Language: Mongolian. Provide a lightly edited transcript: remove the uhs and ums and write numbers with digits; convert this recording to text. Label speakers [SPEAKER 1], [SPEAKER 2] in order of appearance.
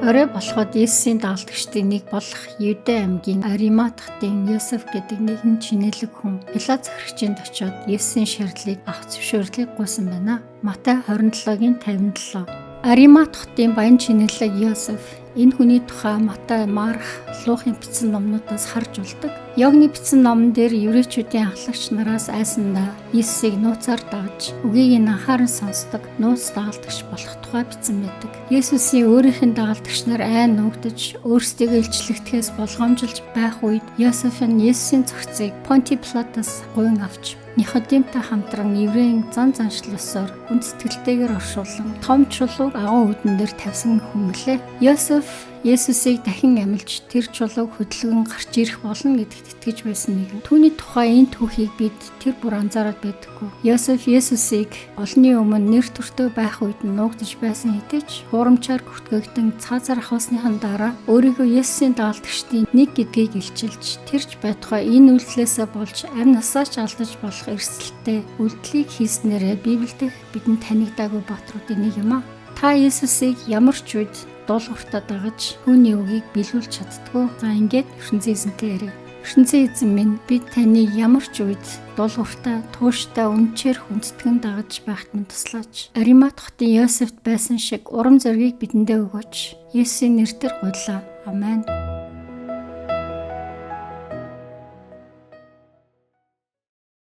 [SPEAKER 1] Орой болоход Есүсийн дагалдагчдын нэг болох Юдэ аймгийн Ариматхтын Йосеф гэдэг нэгэн чинэлэг хүн Пилат захирагчинд очиод Есүсийн шарилыг авах зөвшөөрлийг гуйсан байна. Матай 27-гийн 57. Ариматхтын баян чинэлэг Йосеф энэ хүний тухай Матай, Марк, Лукийн бичсэн номнуудаас харж болдог. Йоанны бичсэн номон дээр еврейчүүдийн ахлагч нараас айсандаа Иесусыг нууцаар дагаж үгийг нь анхааран сонсдог нууц дагалдагч болох тухай бичсэн байдаг. Иесусийн өөрийнх нь дагалдагч нар айн нуугдаж өөрсдийгөө илчлэгдэхээс болгоомжилж байх үед Йосеф нь Иесусийн цогцыг Понти Пилатаас гуйн авч Никодимтай хамтран еврейн зан заншлосоор үндсэтгэлтэйгээр оршуулсан том чулууг агуун үдэн дээр тавьсан хүмглээ. Йосеф Есүсийг дахин амилж тэр чулууг хөдөлгөн гарч ирэх болно гэдэгт итгэж байсан нэгэн. Түүний тухай энэ түүхийг бид тэр бүр анзаараад байдаггүй. Йосеф Есүсийг олонний өмнө нэр төртөө байх үед нь нуугдаж байсан хэдий хуурамчаар гүтгэгдэн цаазаар ахсныхан дараа өөрийгөө Есүсийн дагалдагчдын нэг гэдгийг илчилж тэрч байтугай энэ үйлдэлээсээ болж амь насаач алдаж болох эрсдэлтэй үйлдэлийг хийснээрээ Библиэд бидэнд танигдаагүй баатруудын нэг юм а. Та Есүсийг ямар ч үед дуулууртаа дагаж түүний үгийг биелүүлж чаддгүй. За ингээд ертөнцийн эзэнтэй яриа. Ертөнцийн эзэн минь бид таныг ямар ч үед дуулууртаа, тууштай, үнчээр хүндэтгэн дагаж байхад минь туслаач. Ариматхтын Йосефт байсан шиг урам зориг бидэндээ өгөөч. Есүсийн нэрээр гуйлаа. Амен.